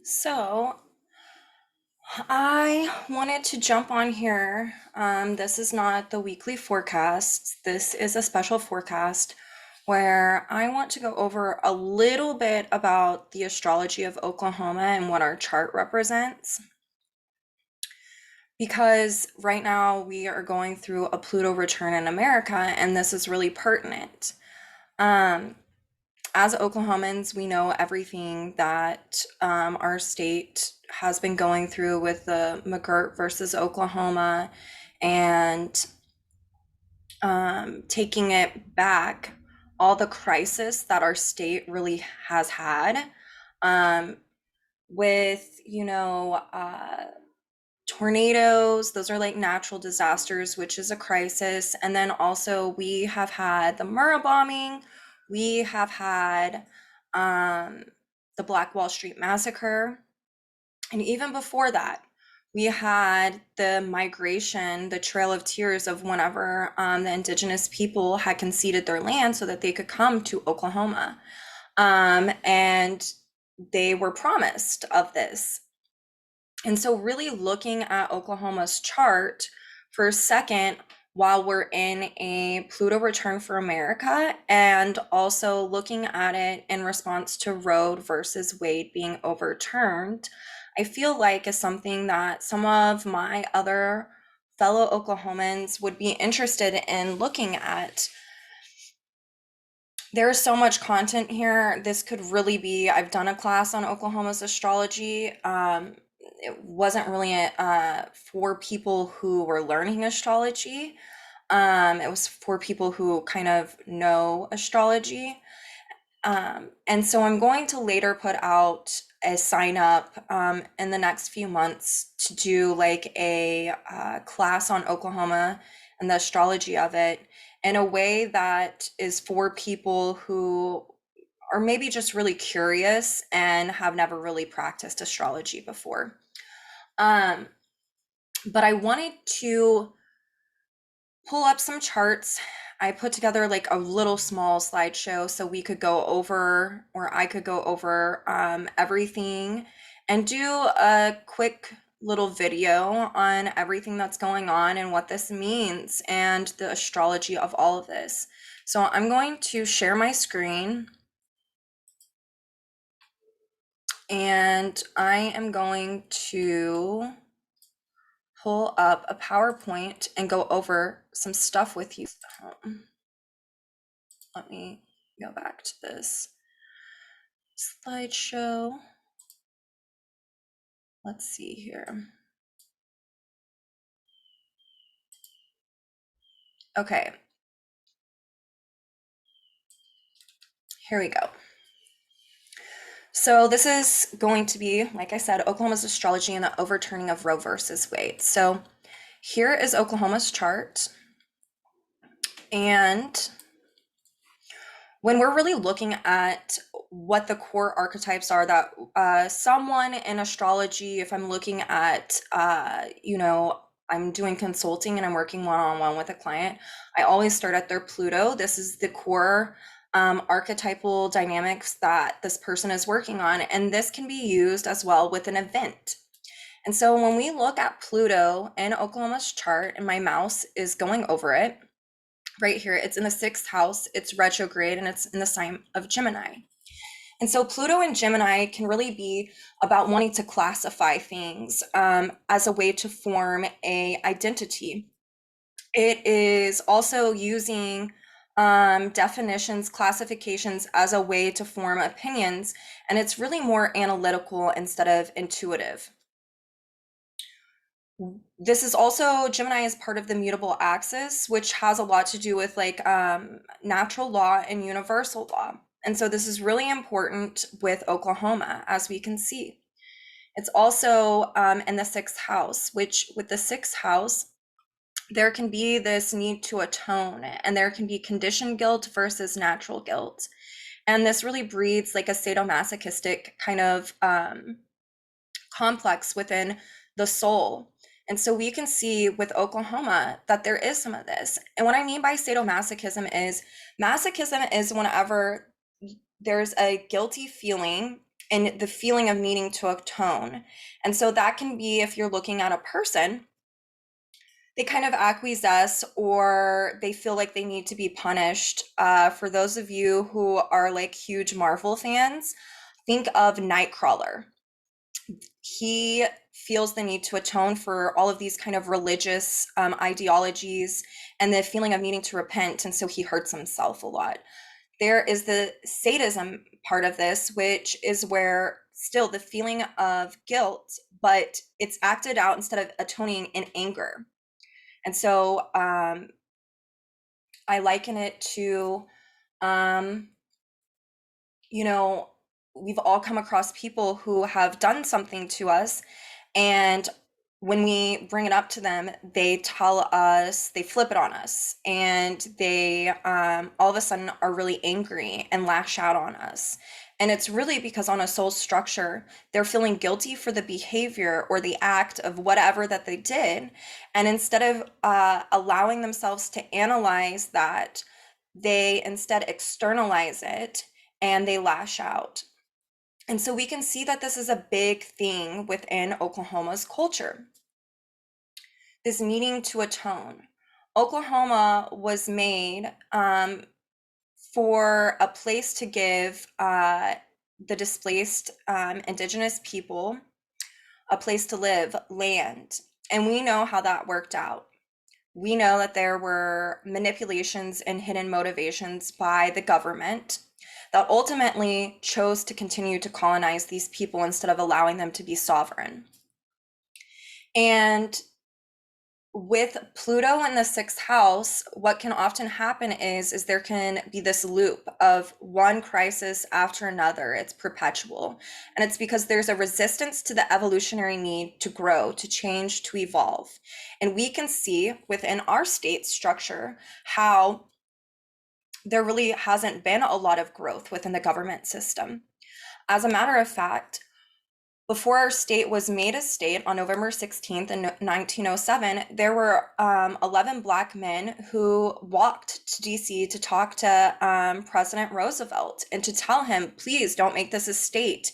So, I wanted to jump on here. This is not the weekly forecast. This is a special forecast where I want to go over a little bit about the astrology of Oklahoma and what our chart represents. Because right now we are going through a Pluto return in America, and this is really pertinent. Um, as Oklahomans, we know everything that our state has been going through with the McGirt versus Oklahoma and taking it back, all the crisis that our state really has had um, with, tornadoes. Those are like natural disasters, which is a crisis. And then also we have had the Murrah bombing. We have had um, the Black Wall Street massacre. And even before that, we had the migration, the Trail of Tears of whenever the indigenous people had conceded their land so that they could come to Oklahoma. And they were promised of this. And so really looking at Oklahoma's chart for a second while we're in a Pluto return for America, and also looking at it in response to Roe versus Wade being overturned, I feel like is something that some of my other fellow Oklahomans would be interested in looking at. There's so much content here. This could really be, I've done a class on Oklahoma's astrology. It wasn't really for people who were learning astrology. It was for people who kind of know astrology. And so I'm going to later put out a sign up in the next few months to do like a class on Oklahoma and the astrology of it in a way that is for people who are maybe just really curious and have never really practiced astrology before. But I wanted to pull up some charts. I put together like a little small slideshow so we could go over, or I could go over everything and do a quick little video on everything that's going on and what this means and the astrology of all of this. So I'm going to share my screen and I am going to pull up a PowerPoint and go over some stuff with you. Let me go back to this slideshow. Let's see here. Okay. Here we go. So this is going to be, like I said, Oklahoma's astrology and the overturning of Roe versus Wade. So here is Oklahoma's chart. And when we're really looking at what the core archetypes are that someone in astrology, if I'm looking at, I'm doing consulting and I'm working one-on-one with a client, I always start at their Pluto. This is the core archetypal dynamics that this person is working on. And this can be used as well with an event. And so when we look at Pluto in Oklahoma's chart, and my mouse is going over it, right here, it's in the 6th house, it's retrograde, and it's in the sign of Gemini. And so Pluto in Gemini can really be about wanting to classify things as a way to form a identity. It is also using definitions, classifications as a way to form opinions, and it's really more analytical instead of intuitive. This is also, Gemini is part of the mutable axis, which has a lot to do with like natural law and universal law. And so this is really important with Oklahoma, as we can see. It's also in the 6th house, which with the 6th house, there can be this need to atone, and there can be conditioned guilt versus natural guilt. And this really breeds like a sadomasochistic kind of complex within the soul. And so we can see with Oklahoma that there is some of this. And what I mean by sadomasochism is whenever there's a guilty feeling and the feeling of needing to atone. And so that can be, if you're looking at a person, they kind of acquiesce or they feel like they need to be punished. For those of you who are like huge Marvel fans, think of Nightcrawler. He feels the need to atone for all of these kind of religious ideologies and the feeling of needing to repent, and so he hurts himself a lot. There is the sadism part of this, which is where still the feeling of guilt, but it's acted out instead of atoning in anger. And so I liken it to, um, you know, we've all come across people who have done something to us, and when we bring it up to them, they tell us, they flip it on us, and they all of a sudden are really angry and lash out on us. And it's really because on a soul structure, they're feeling guilty for the behavior or the act of whatever that they did. And instead of allowing themselves to analyze that, they instead externalize it and they lash out. And so we can see that this is a big thing within Oklahoma's culture, this needing to atone. Oklahoma was made for a place to give the displaced indigenous people a place to live, land. And we know how that worked out. We know that there were manipulations and hidden motivations by the government that ultimately chose to continue to colonize these people instead of allowing them to be sovereign. And with Pluto in the sixth house, what can often happen is there can be this loop of one crisis after another. It's perpetual. And it's because there's a resistance to the evolutionary need to grow, to change, to evolve. And we can see within our state structure how there really hasn't been a lot of growth within the government system. As a matter of fact, before our state was made a state on November 16th in 1907, there were 11 Black men who walked to DC to talk to President Roosevelt and to tell him, please don't make this a state.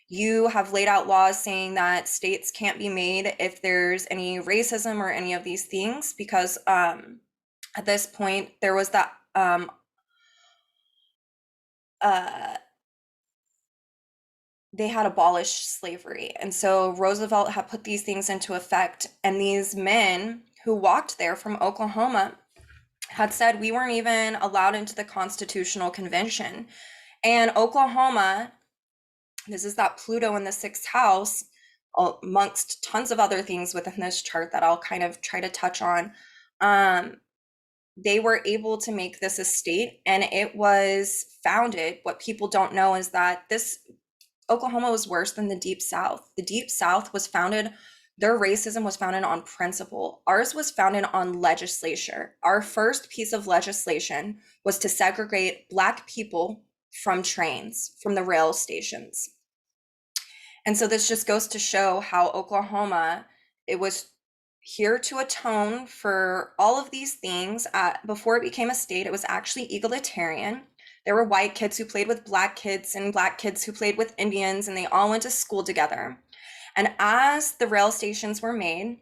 You have laid out laws saying that states can't be made if there's any racism or any of these things, because at this point there was that they had abolished slavery. And so Roosevelt had put these things into effect. And these men who walked there from Oklahoma had said we weren't even allowed into the Constitutional Convention. And Oklahoma, this is that Pluto in the sixth house, amongst tons of other things within this chart that I'll kind of try to touch on. They were able to make this a state, and it was founded. What people don't know is that this Oklahoma was worse than the Deep South. The Deep South was founded, their racism was founded on principle. Ours was founded on legislature. Our first piece of legislation was to segregate Black people from trains, from the rail stations. And so this just goes to show how Oklahoma, it was here to atone for all of these things. Before it became a state, it was actually egalitarian. There were white kids who played with Black kids and Black kids who played with Indians, and they all went to school together. And as the rail stations were made,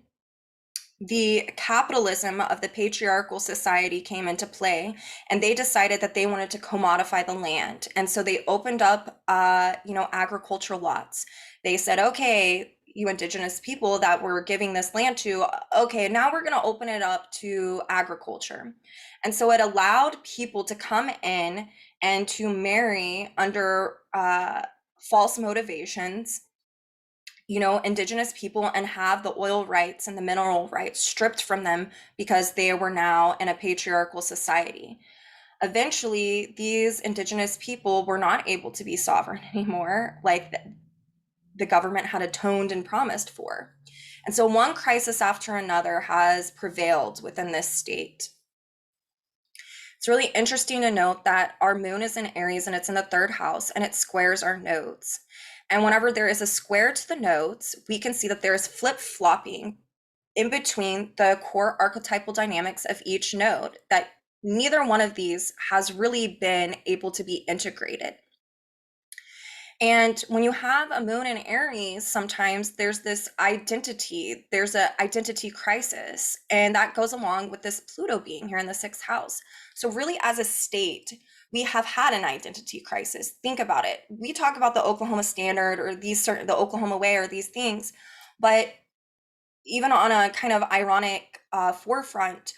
the capitalism of the patriarchal society came into play, and they decided that they wanted to commodify the land. And so they opened up, agricultural lots. They said, okay, you indigenous people that we're giving this land to, okay, now we're going to open it up to agriculture. And so it allowed people to come in and to marry under false motivations, indigenous people, and have the oil rights and the mineral rights stripped from them because they were now in a patriarchal society. Eventually, these indigenous people were not able to be sovereign anymore, like the government had atoned and promised for. And so one crisis after another has prevailed within this state. It's really interesting to note that our moon is in Aries and it's in the third house, and it squares our nodes. And whenever there is a square to the nodes, we can see that there is flip-flopping in between the core archetypal dynamics of each node, that neither one of these has really been able to be integrated. And when you have a moon in Aries, sometimes there's a identity crisis, and that goes along with this Pluto being here in the sixth house. So really, as a state, we have had an identity crisis. Think about it. We talk about the Oklahoma Standard or the Oklahoma Way or these things, but even on a kind of ironic forefront,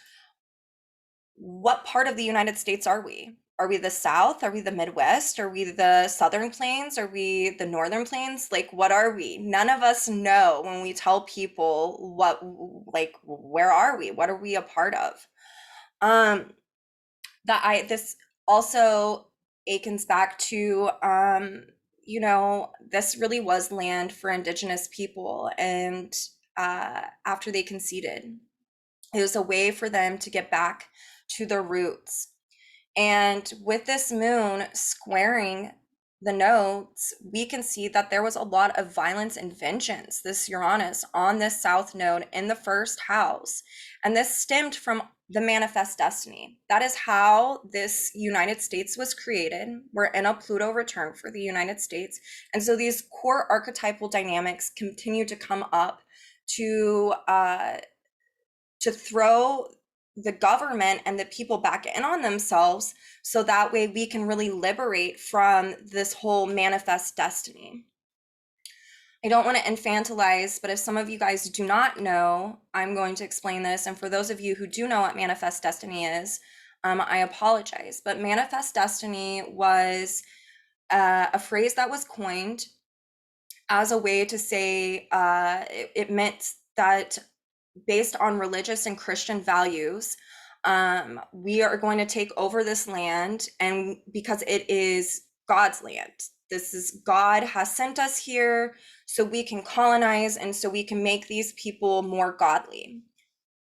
what part of the United States are we? Are we the South? Are we the Midwest? Are we the Southern Plains? Are we the Northern Plains? Like, what are we? None of us know when we tell people where are we? What are we a part of? Um, this also akens back to, this really was land for Indigenous people, and after they conceded, it was a way for them to get back to their roots. And with this moon squaring the nodes, we can see that there was a lot of violence and vengeance, this Uranus on this south node in the first house. And this stemmed from the manifest destiny. That is how this United States was created. We're in a Pluto return for the United States. And so these core archetypal dynamics continue to come up to throw the government and the people back in on themselves, so that way we can really liberate from this whole manifest destiny. I don't want to infantilize, but if some of you guys do not know, I'm going to explain this. And for those of you who do know what manifest destiny is, I apologize. But manifest destiny was a phrase that was coined as a way to say it meant that based on religious and Christian values, we are going to take over this land, and because it is God's land. This is God has sent us here so we can colonize and so we can make these people more godly.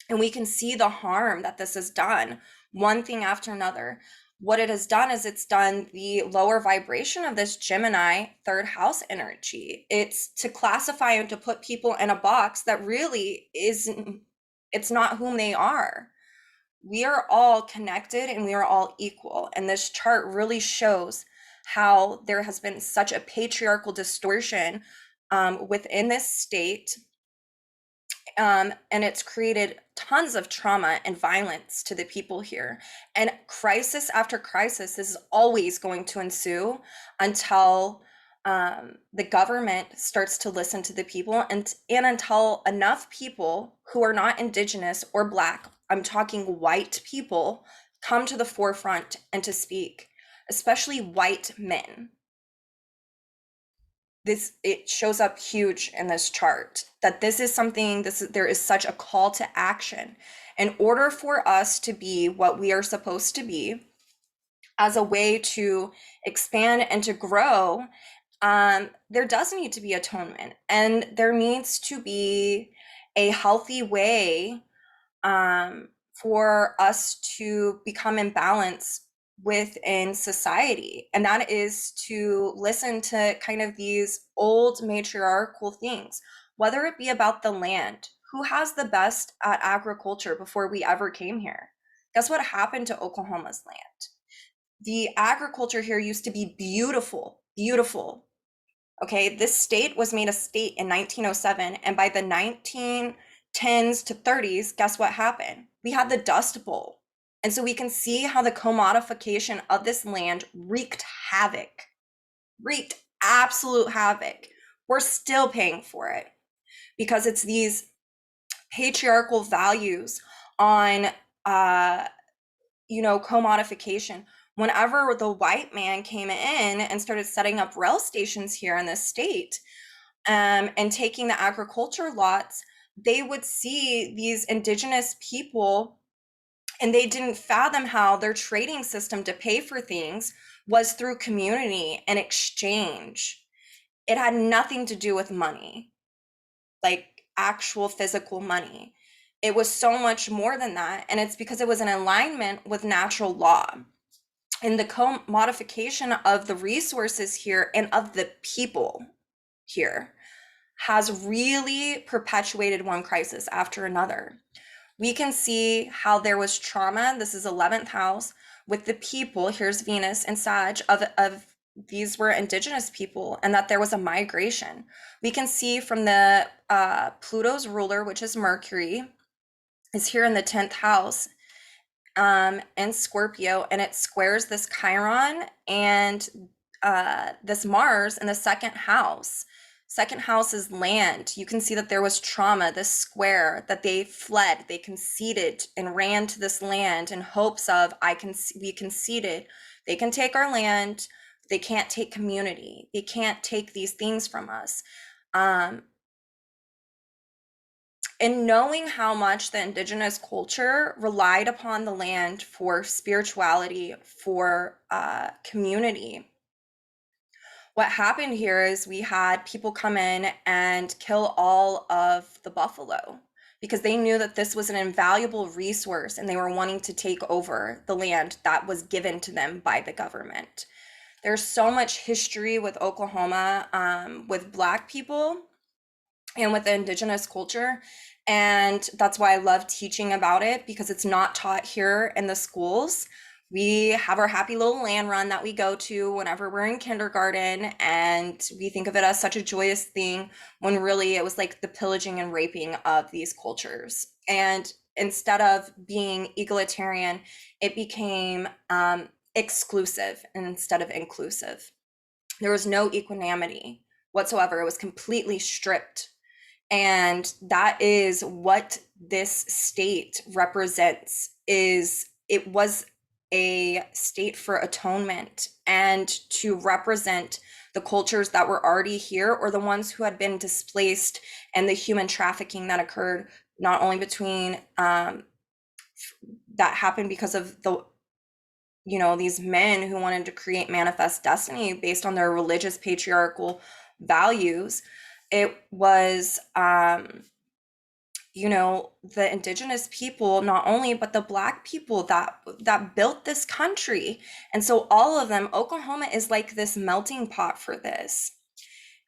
And we can see the harm that this has done, one thing after another. What it has done is it's done the lower vibration of this Gemini third house energy. It's to classify and to put people in a box that really isn't, it's not whom they are. We are all connected and we are all equal. And this chart really shows how there has been such a patriarchal distortion within this state. And it's created tons of trauma and violence to the people here. And crisis after crisis is always going to ensue until the government starts to listen to the people, and until enough people who are not Indigenous or Black, I'm talking white people, come to the forefront and to speak, especially white men. It shows up huge in this chart that this is something, there is such a call to action in order for us to be what we are supposed to be as a way to expand and to grow. There does need to be atonement, and there needs to be a healthy way for us to become in balance within society. And that is to listen to kind of these old matriarchal things, whether it be about the land. Who has the best at agriculture before we ever came here? Guess what happened to Oklahoma's land? The agriculture here used to be beautiful, beautiful. Okay, this state was made a state in 1907, and by the 1910s to 30s, guess what happened? We had the Dust Bowl. And so we can see how the commodification of this land wreaked havoc, wreaked absolute havoc. We're still paying for it because it's these patriarchal values on, commodification. Whenever the white man came in and started setting up rail stations here in this state, and taking the agriculture lots, they would see these Indigenous people, and they didn't fathom how their trading system to pay for things was through community and exchange. It had nothing to do with money, like actual physical money. It was so much more than that, and it's because it was in alignment with natural law. And the commodification of the resources here and of the people here has really perpetuated one crisis after another. We can see how there was trauma. This is 11th house with the people. Here's Venus and Sag of these were indigenous people and that there was a migration. We can see from the Pluto's ruler, which is Mercury, is here in the 10th house in Scorpio, and it squares this Chiron and this Mars in the second house. Second house is land. You can see that there was trauma, this square, that they fled, they conceded and ran to this land in hopes of, we conceded. They can take our land. They can't take community. They can't take these things from us. And knowing how much the indigenous culture relied upon the land for spirituality, for community, what happened here is we had people come in and kill all of the buffalo because they knew that this was an invaluable resource and they were wanting to take over the land that was given to them by the government. There's so much history with Oklahoma, with Black people and with the indigenous culture. And that's why I love teaching about it, because it's not taught here in the schools. We have our happy little land run that we go to whenever we're in kindergarten, and we think of it as such a joyous thing when really it was like the pillaging and raping of these cultures. And instead of being egalitarian, it became exclusive instead of inclusive. There was no equanimity whatsoever. It was completely stripped. And that is what this state represents. Is it was a state for atonement and to represent the cultures that were already here, or the ones who had been displaced, and the human trafficking that occurred not only between that happened because of the these men who wanted to create manifest destiny based on their religious patriarchal values. It was the indigenous people, not only, but the Black people that built this country. And so all of them, Oklahoma is like this melting pot for this.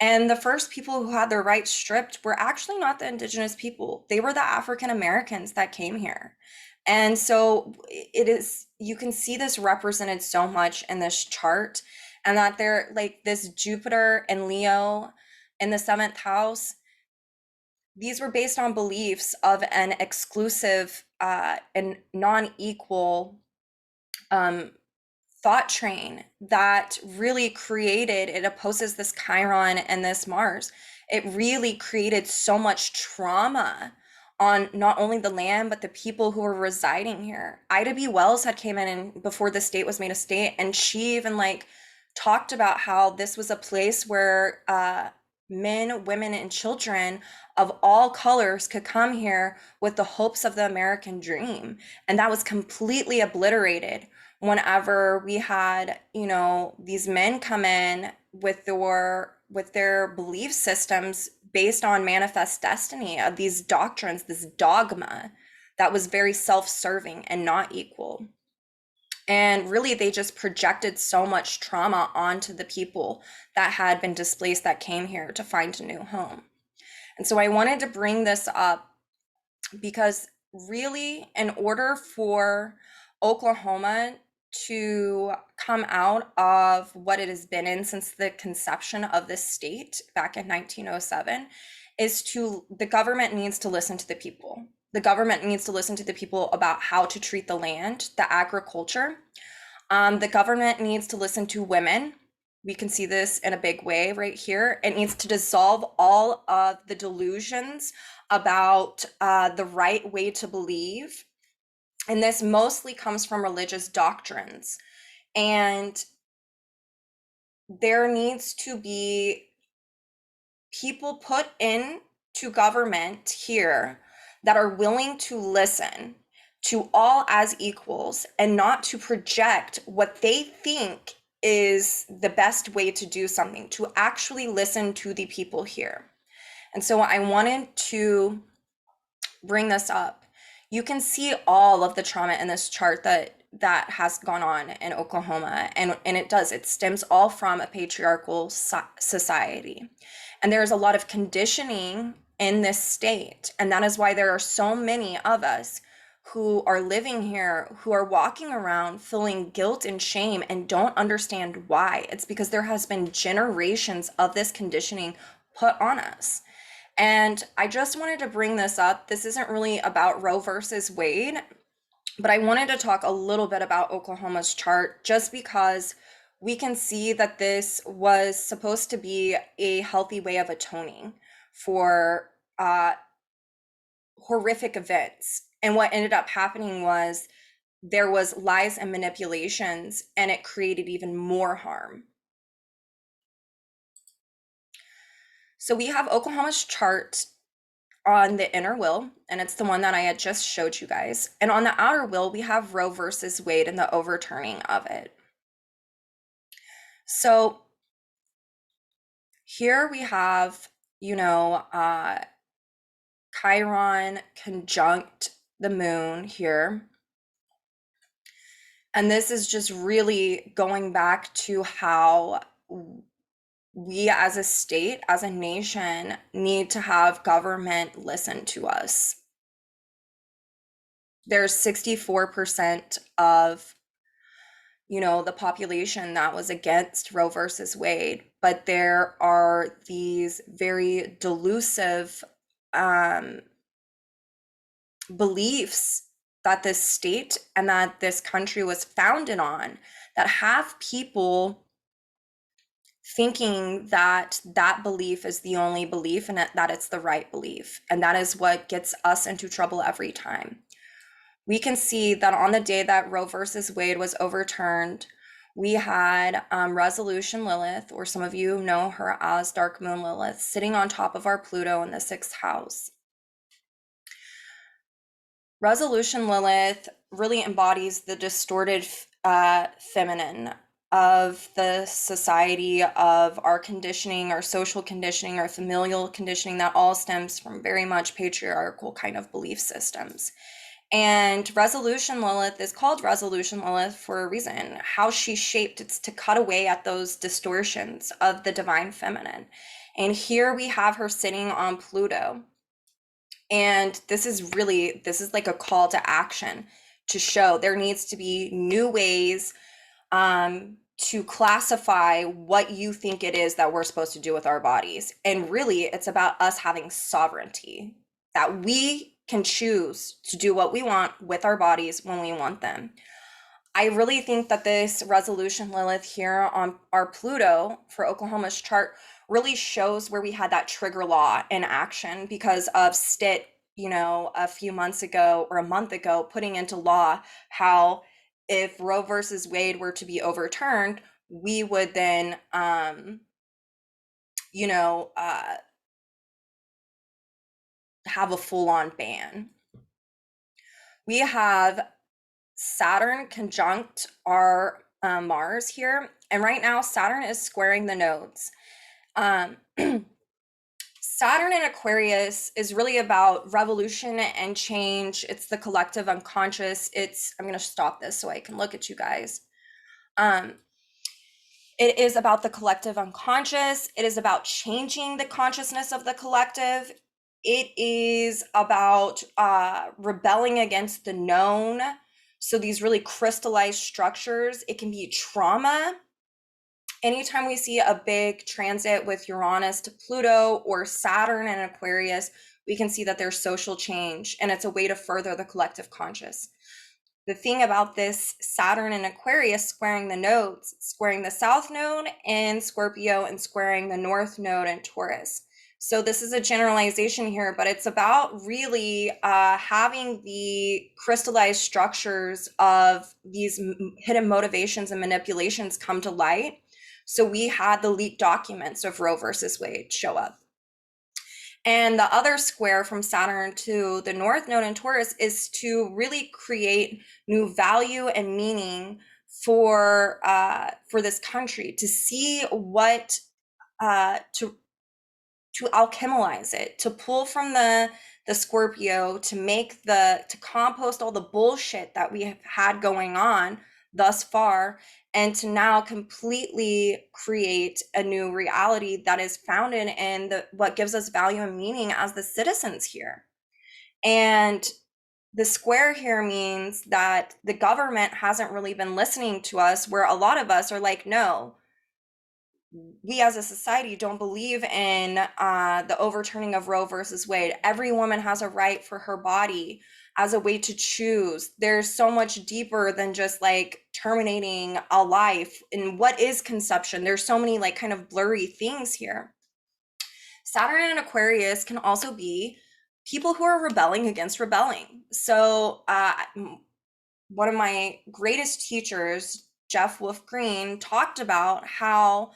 And the first people who had their rights stripped were actually not the indigenous people. They were the African Americans that came here. And so you can see this represented so much in this chart, and that they're like this Jupiter and Leo in the 7th house. These were based on beliefs of an exclusive and non-equal thought train that really it opposes this Chiron and this Mars. It really created so much trauma on not only the land, but the people who were residing here. Ida B. Wells had came in and before the state was made a state, and she even talked about how this was a place where men, women, and children of all colors could come here with the hopes of the American dream. And that was completely obliterated whenever we had, these men come in with their belief systems based on manifest destiny, of these doctrines, this dogma that was very self-serving and not equal. And really, they just projected so much trauma onto the people that had been displaced, that came here to find a new home. And so I wanted to bring this up because really, in order for Oklahoma to come out of what it has been in since the conception of this state back in 1907, the government needs to listen to the people. The government needs to listen to the people about how to treat the land, the agriculture. The government needs to listen to women. We can see this in a big way right here. It needs to dissolve all of the delusions about the right way to believe. And this mostly comes from religious doctrines. And there needs to be people put into government here that are willing to listen to all as equals, and not to project what they think is the best way to do something, to actually listen to the people here. And so I wanted to bring this up. You can see all of the trauma in this chart that has gone on in Oklahoma, and it stems all from a patriarchal society. And there's a lot of conditioning in this state, and that is why there are so many of us who are living here who are walking around feeling guilt and shame and don't understand why. It's because there has been generations of this conditioning put on us. And I just wanted to bring this up. This isn't really about Roe versus Wade, but I wanted to talk a little bit about Oklahoma's chart just because we can see that this was supposed to be a healthy way of atoning for horrific events. And what ended up happening was there was lies and manipulations, and it created even more harm. So we have Oklahoma's chart on the inner will, and it's the one that I had just showed you guys. And on the outer will, we have Roe versus Wade and the overturning of it. So here we have, Chiron conjunct the moon here. And this is just really going back to how we as a state, as a nation, need to have government listen to us. There's 64% of the population that was against Roe versus Wade, but there are these very delusive beliefs that this state and that this country was founded on that have people thinking that that belief is the only belief and that it's the right belief. And that is what gets us into trouble every time. We can see that on the day that Roe versus Wade was overturned, we had Resolution Lilith, or some of you know her as Dark Moon Lilith, sitting on top of our Pluto in the 6th house. Resolution Lilith really embodies the distorted feminine of the society, of our conditioning, our social conditioning, our familial conditioning that all stems from very much patriarchal kind of belief systems. And Resolution Lilith is called Resolution Lilith for a reason. How she's shaped, it's to cut away at those distortions of the divine feminine. And here we have her sitting on Pluto. And this is like a call to action to show there needs to be new ways to classify what you think it is that we're supposed to do with our bodies. And really, it's about us having sovereignty, that we can choose to do what we want with our bodies when we want them. I really think that this Resolution Lilith here on our Pluto for Oklahoma's chart really shows where we had that trigger law in action because of Stitt, a few months ago or a month ago, putting into law how if Roe versus Wade were to be overturned, we would then, have a full-on ban. We have Saturn conjunct our Mars here, and right now Saturn is squaring the nodes. Saturn in Aquarius is really about revolution and change. It's the collective unconscious. I'm going to stop this so I can look at you guys. It is about the collective unconscious. It is about changing the consciousness of the collective. It is about rebelling against the known. So these really crystallized structures, it can be trauma. Anytime we see a big transit with Uranus to Pluto or Saturn and Aquarius, we can see that there's social change, and it's a way to further the collective conscious. The thing about this Saturn and Aquarius squaring the nodes, squaring the South node in Scorpio and squaring the North node in Taurus. So this is a generalization here, but it's about really having the crystallized structures of these hidden motivations and manipulations come to light. So we had the leaked documents of Roe versus Wade show up. And the other square from Saturn to the North node in Taurus is to really create new value and meaning for this country, to see what to alchemalize it, to pull from the Scorpio, to compost all the bullshit that we have had going on thus far, and to now completely create a new reality that is founded in what gives us value and meaning as the citizens here. And The square here means that the government hasn't really been listening to us, where a lot of us are like, no, we as a society don't believe in the overturning of Roe versus Wade. Every woman has a right for her body as a way to choose. There's so much deeper than just like terminating a life. And what is conception? There's so many like kind of blurry things here. Saturn and Aquarius can also be people who are rebelling against rebelling. So, one of my greatest teachers, Jeff Wolf Green, talked about how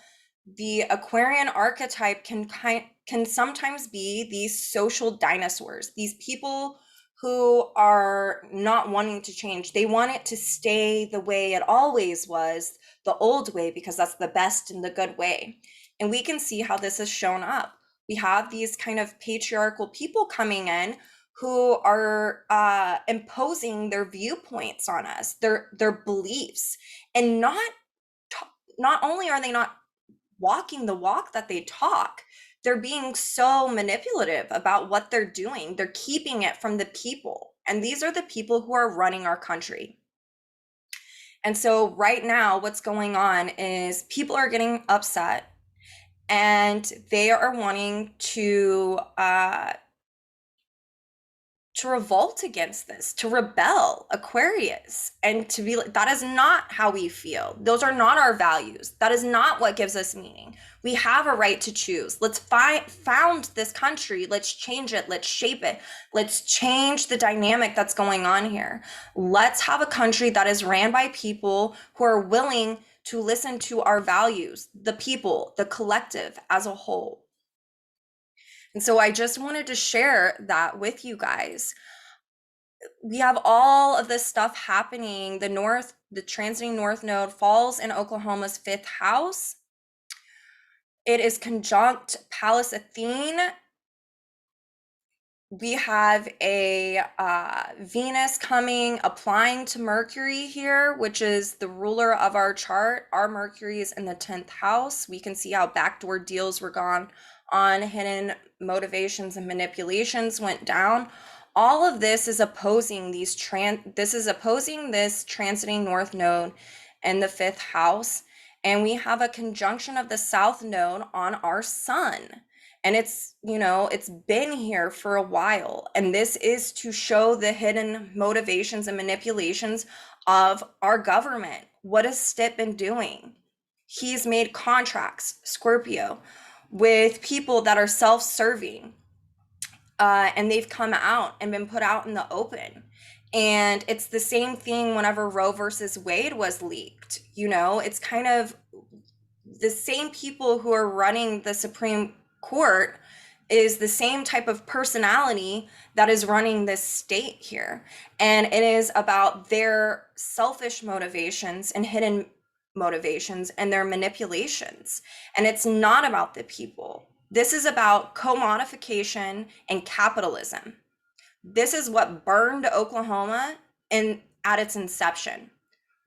the Aquarian archetype can sometimes be these social dinosaurs, these people who are not wanting to change. They want it to stay the way it always was, the old way, because that's the best and the good way. And we can see how this has shown up. We have these kind of patriarchal people coming in who are imposing their viewpoints on us, their beliefs, and not only are they not walking the walk that they talk, they're being so manipulative about what they're doing. They're keeping it from the people. And these are the people who are running our country. And so right now, what's going on is people are getting upset and they are wanting to revolt against this, to rebel, Aquarius, and to be like, that is not how we feel. Those are not our values. That is not what gives us meaning. We have a right to choose. Let's found this country. Let's change it. Let's shape it. Let's change the dynamic that's going on here. Let's have a country that is ran by people who are willing to listen to our values, the people, the collective as a whole. And so I just wanted to share that with you guys. We have all of this stuff happening. The transiting north node falls in Oklahoma's fifth house. It is conjunct Pallas Athene. We have a Venus applying to Mercury here, which is the ruler of our chart. Our Mercury is in the 10th house. We can see how backdoor deals were gone on, hidden motivations and manipulations went down. All of this is opposing this transiting north node in the 5th house. And we have a conjunction of the south node on our sun. And it's been here for a while. And this is to show the hidden motivations and manipulations of our government. What has Stitt been doing? He's made contracts, Scorpio, with people that are self-serving. And they've come out and been put out in the open. And it's the same thing whenever Roe versus Wade was leaked. It's kind of the same people who are running the Supreme Court is the same type of personality that is running this state here. And it is about their selfish motivations and hidden motivations and their manipulations. And it's not about the people. This is about commodification and capitalism. This is what burned Oklahoma at its inception,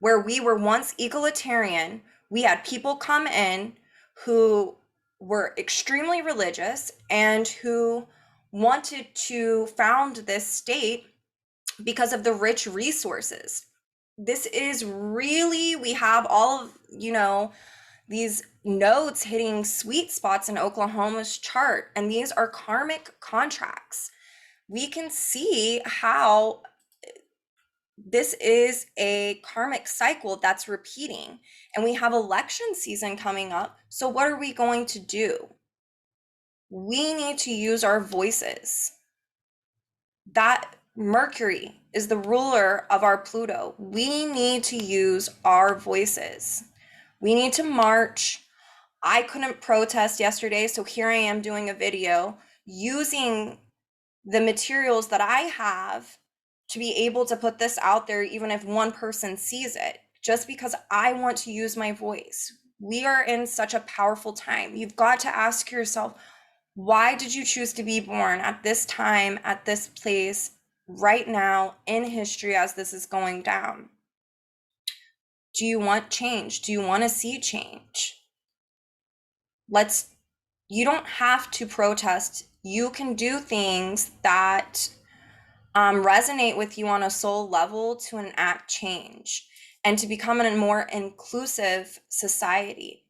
where we were once egalitarian. We had people come in who were extremely religious and who wanted to found this state because of the rich resources. This is really, we have all of, these nodes hitting sweet spots in Oklahoma's chart, and these are karmic contracts. We can see how this is a karmic cycle that's repeating, and we have election season coming up. So what are we going to do? We need to use our voices. That Mercury is the ruler of our Pluto. We need to use our voices. We need to march. I couldn't protest yesterday, so here I am doing a video using the materials that I have to be able to put this out there, even if one person sees it, just because I want to use my voice. We are in such a powerful time. You've got to ask yourself, why did you choose to be born at this time, at this place, right now in history as this is going down? Do you want change? Do you want to see change? You don't have to protest. You can do things that resonate with you on a soul level to enact change and to become a more inclusive society.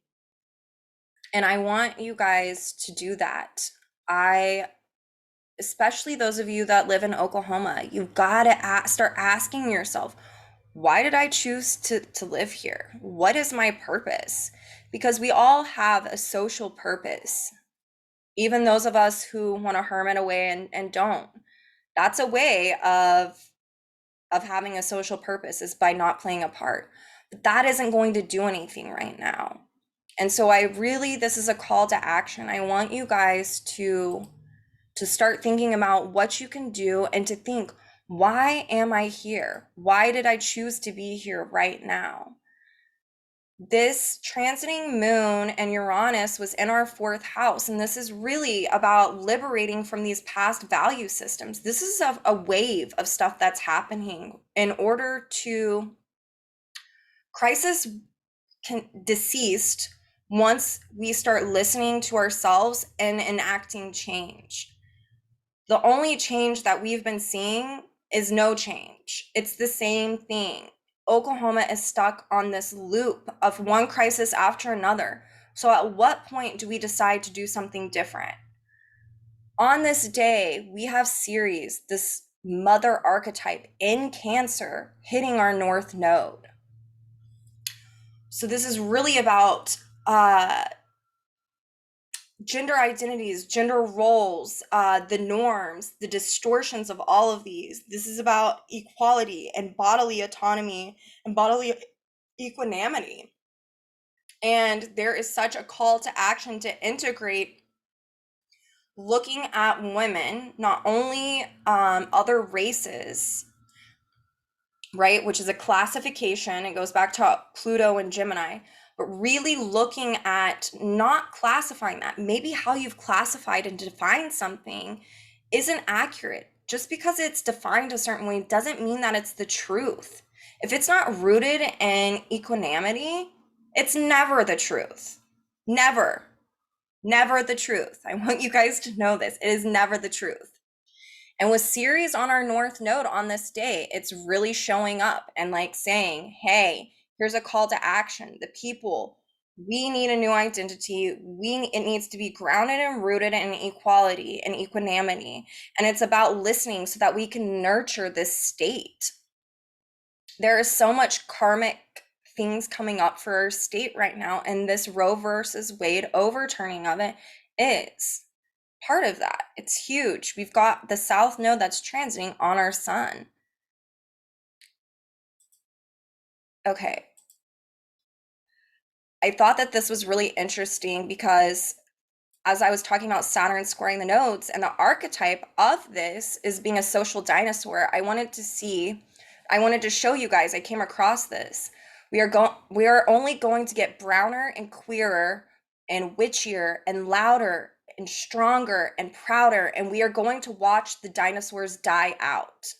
And I want you guys to do that. Especially those of you that live in Oklahoma, you've got to start asking yourself, why did I choose to live here? What is my purpose? Because we all have a social purpose, even those of us who want to hermit away and don't. That's a way of having a social purpose, is by not playing a part. But that isn't going to do anything right now. And so this is a call to action. I want you guys to start thinking about what you can do and to think, why am I here? Why did I choose to be here right now? This transiting moon and Uranus was in our fourth house, and this is really about liberating from these past value systems. This is a wave of stuff that's happening in order to crisis deceased once we start listening to ourselves and enacting change. The only change that we've been seeing is no change. It's the same thing. Oklahoma is stuck on this loop of one crisis after another. So at what point do we decide to do something different? On this day, we have Ceres, this mother archetype in Cancer, hitting our north node. So this is really about gender identities, gender roles, the norms, the distortions of all of these. This is about equality and bodily autonomy and bodily equanimity. And there is such a call to action to integrate looking at women, not only other races, right, which is a classification. It goes back to Pluto and Gemini, but really looking at not classifying that. Maybe how you've classified and defined something isn't accurate. Just because it's defined a certain way doesn't mean that it's the truth. If it's not rooted in equanimity, it's never the truth. Never. Never the truth. I want you guys to know this. It is never the truth. And with Ceres on our north node on this day, it's really showing up and like saying, hey, here's a call to action. The people, we need a new identity. It needs to be grounded and rooted in equality and equanimity. And it's about listening so that we can nurture this state. There is so much karmic things coming up for our state right now, and this Roe versus Wade overturning of it is part of that. It's huge. We've got the south node that's transiting on our sun. Okay. I thought that this was really interesting because as I was talking about Saturn squaring the nodes, and the archetype of this is being a social dinosaur, I wanted to show you guys, I came across this. We are only going to get browner and queerer and witchier and louder and stronger and prouder, and we are going to watch the dinosaurs die out.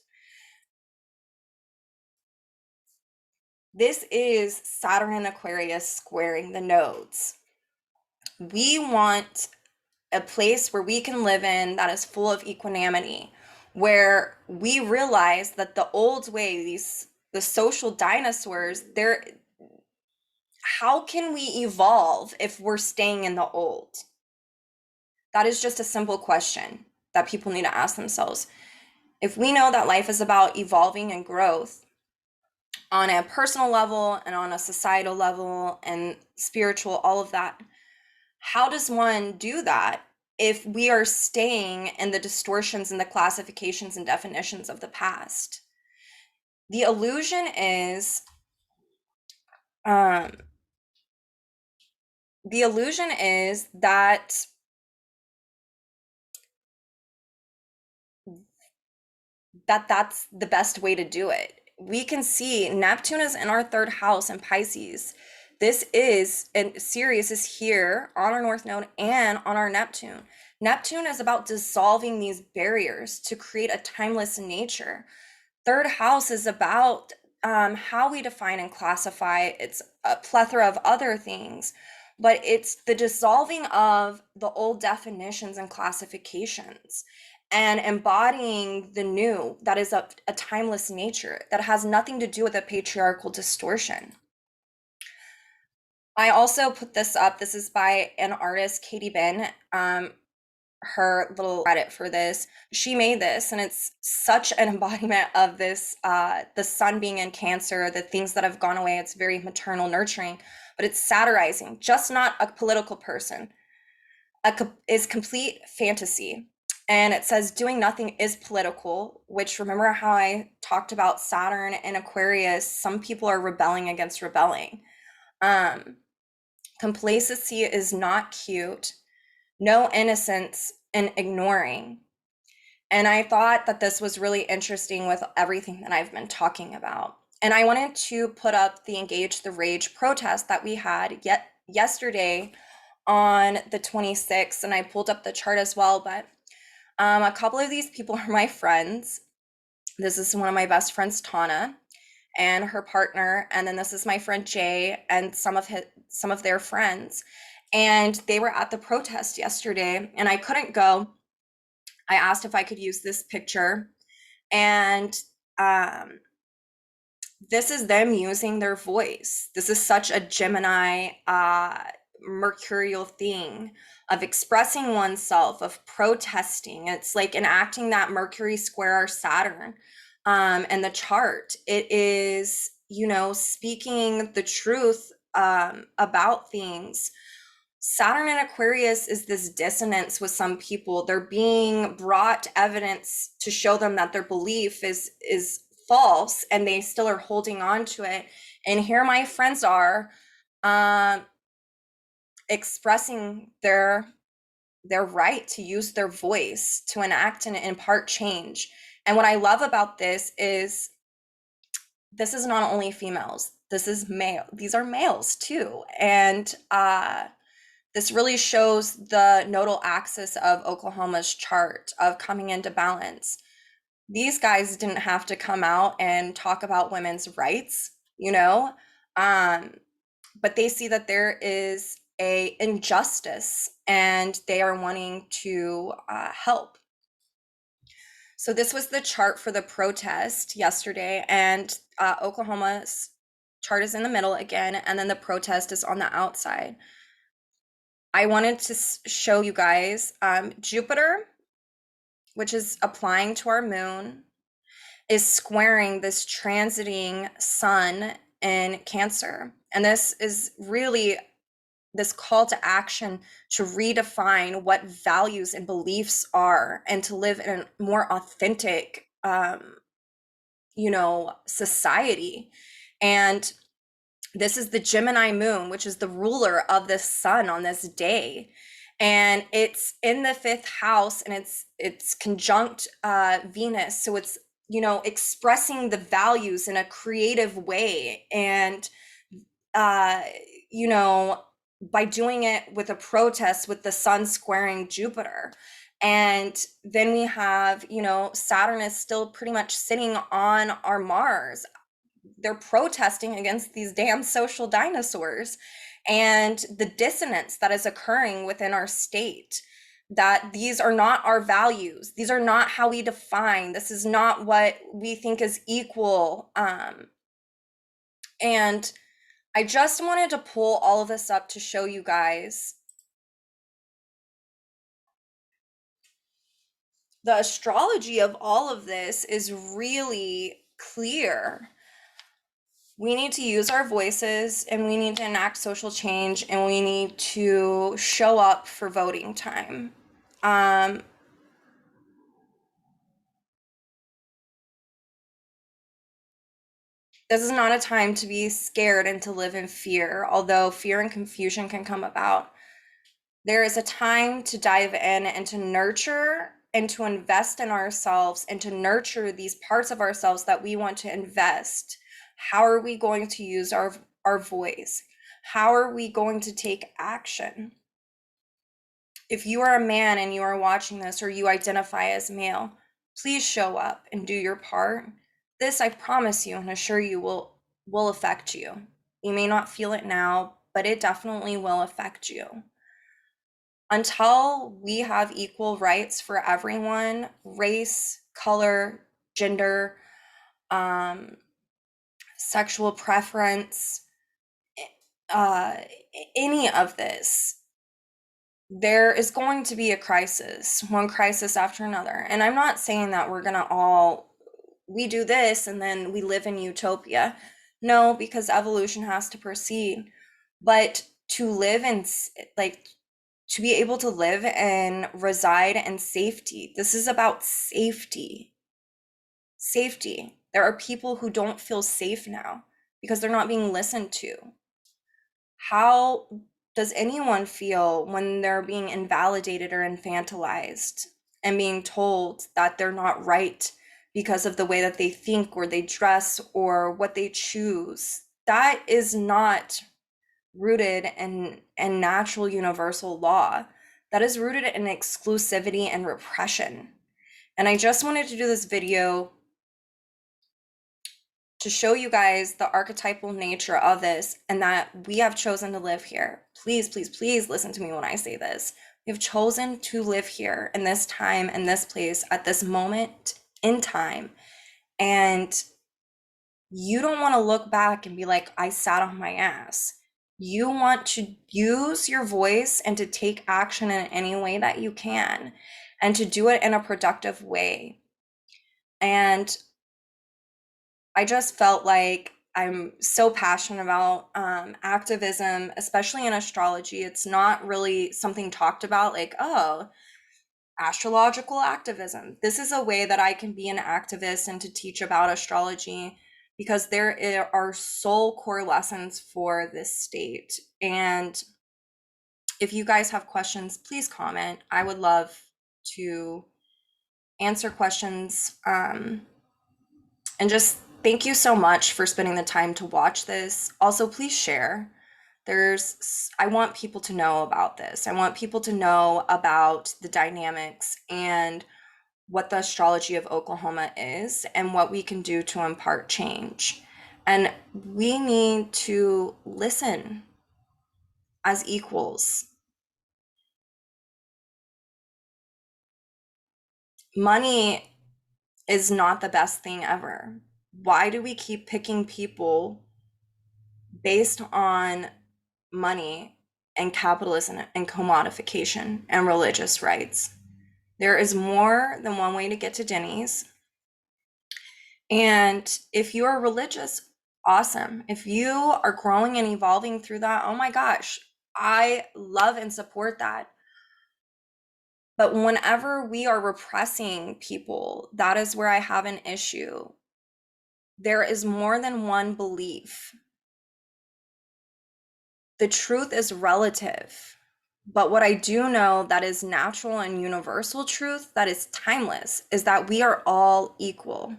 This is Saturn and Aquarius squaring the nodes. We want a place where we can live in that is full of equanimity, where we realize that the old way, the social dinosaurs, how can we evolve if we're staying in the old? That is just a simple question that people need to ask themselves. If we know that life is about evolving and growth on a personal level and on a societal level and spiritual, all of that, how does one do that if we are staying in the distortions and the classifications and definitions of the past? The illusion is that that's the best way to do it. We can see Neptune is in our third house in Pisces. And Sirius is here on our north node and on our Neptune. Neptune is about dissolving these barriers to create a timeless nature. Third house is about how we define and classify. It's a plethora of other things, but it's the dissolving of the old definitions and classifications. and embodying the new that is a timeless nature that has nothing to do with a patriarchal distortion. I also put this up. This is by an artist, Katie Ben. Her little credit for this. She made this, and it's such an embodiment of this the sun being in Cancer, the things that have gone away. It's very maternal, nurturing, but it's satirizing, just not a political person. Is complete fantasy. And it says doing nothing is political, which remember how I talked about Saturn and Aquarius, some people are rebelling against rebelling. Um, Complacency is not cute. No innocence in ignoring. And I thought that this was really interesting with everything that I've been talking about. And I wanted to put up the Engage the Rage protest that we had yesterday on the 26th, and I pulled up the chart as well. But a couple of these people are my friends. This is one of my best friends, Tana, and her partner, and then this is my friend Jay and some of their friends. And they were at the protest yesterday, and I couldn't go. I asked if I could use this picture, and this is them using their voice. This is such a Gemini mercurial thing of expressing oneself, of protesting. It's like enacting that Mercury square Saturn and the chart. It is, speaking the truth about things. Saturn and Aquarius is this dissonance with some people. They're being brought evidence to show them that their belief is false, and they still are holding on to it. And here my friends are expressing their right to use their voice to enact and impart change. And what I love about this is not only females, this is male. These are males too. And this really shows the nodal axis of Oklahoma's chart of coming into balance. These guys didn't have to come out and talk about women's rights, but they see that there is a injustice and they are wanting to help. So this was the chart for the protest yesterday, and Oklahoma's chart is in the middle again, and then the protest is on the outside. I wanted to show you guys Jupiter, which is applying to our moon, is squaring this transiting sun in Cancer. And this is really this call to action to redefine what values and beliefs are and to live in a more authentic, society. And this is the Gemini moon, which is the ruler of the sun on this day. And it's in the 5th house, and it's conjunct Venus. So it's, expressing the values in a creative way. And, by doing it with a protest with the sun squaring Jupiter. And then we have, Saturn is still pretty much sitting on our Mars. They're protesting against these damn social dinosaurs and the dissonance that is occurring within our state, that these are not our values. These are not how we define. This is not what we think is equal. And I just wanted to pull all of this up to show you guys the astrology of all of this is really clear. We need to use our voices, and we need to enact social change, and we need to show up for voting time. This is not a time to be scared and to live in fear, although fear and confusion can come about. There is a time to dive in and to nurture and to invest in ourselves and to nurture these parts of ourselves that we want to invest. How are we going to use our voice? How are we going to take action? If you are a man and you are watching this, or you identify as male, please show up and do your part. This, I promise you and assure you, will affect you. You may not feel it now, but it definitely will affect you. Until we have equal rights for everyone, race, color, gender, um, sexual preference, uh, any of this, there is going to be a crisis, one crisis after another. And I'm not saying that we're going to all, we do this and then we live in utopia. No, because evolution has to proceed. But to live in, like, to be able to live and reside in safety, this is about safety. Safety. There are people who don't feel safe now because they're not being listened to. How does anyone feel when they're being invalidated or infantilized and being told that they're not right because of the way that they think or they dress or what they choose? That is not rooted in natural universal law. That is rooted in exclusivity and repression. And I just wanted to do this video to show you guys the archetypal nature of this and that we have chosen to live here. Please, please, please listen to me when I say this. We have chosen to live here in this time, in this place, at this moment in time. And you don't want to look back and be like, I sat on my ass. You want to use your voice and to take action in any way that you can and to do it in a productive way. And I just felt like I'm so passionate about activism, especially in astrology. It's not really something talked about like, oh, astrological activism. This is a way that I can be an activist and to teach about astrology because there are soul core lessons for this state. And if you guys have questions, please comment. I would love to answer questions. And just thank you so much for spending the time to watch this. Also, please share. I want people to know about this. I want people to know about the dynamics and what the astrology of Oklahoma is and what we can do to impart change. And we need to listen as equals. Money is not the best thing ever. Why do we keep picking people based on money and capitalism and commodification and religious rights? There is more than one way to get to Denny's. And if you are religious, awesome. If you are growing and evolving through that, oh my gosh, I love and support that. But whenever we are repressing people, that is where I have an issue. There is more than one belief. The truth is relative. But what I do know that is natural and universal truth, that is timeless, is that we are all equal.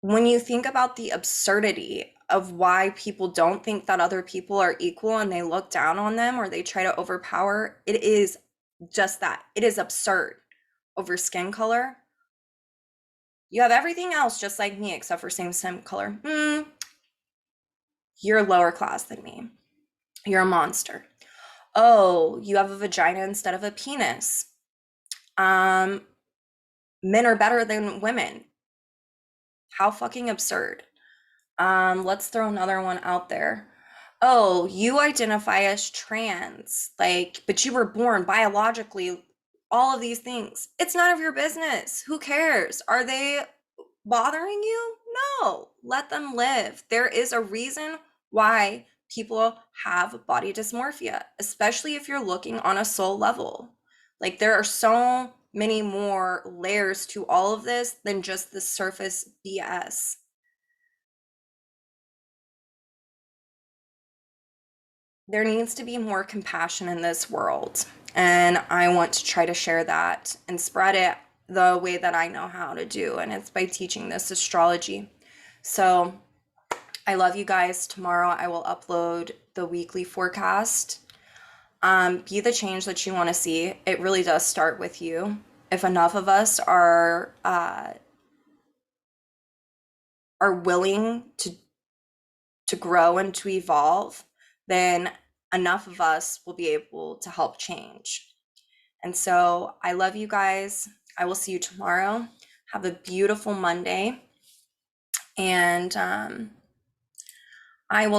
When you think about the absurdity of why people don't think that other people are equal and they look down on them or they try to overpower, it is just that. It is absurd over skin color. You have everything else just like me except for same skin color. You're lower class than me. You're a monster. Oh, you have a vagina instead of a penis. Men are better than women. How fucking absurd. Let's throw another one out there. Oh, you identify as trans, like, but you were born biologically, all of these things. It's none of your business. Who cares? Are they bothering you? No, let them live. There is a reason why people have body dysmorphia, especially if you're looking on a soul level. Like, there are so many more layers to all of this than just the surface BS. There needs to be more compassion in this world. And I want to try to share that and spread it the way that I know how to do. And it's by teaching this astrology. So I love you guys. Tomorrow I will upload the weekly forecast. Be the change that you want to see. It really does start with you. If enough of us are willing to grow and to evolve, then enough of us will be able to help change. And so I love you guys. I will see you tomorrow. Have a beautiful Monday. And I will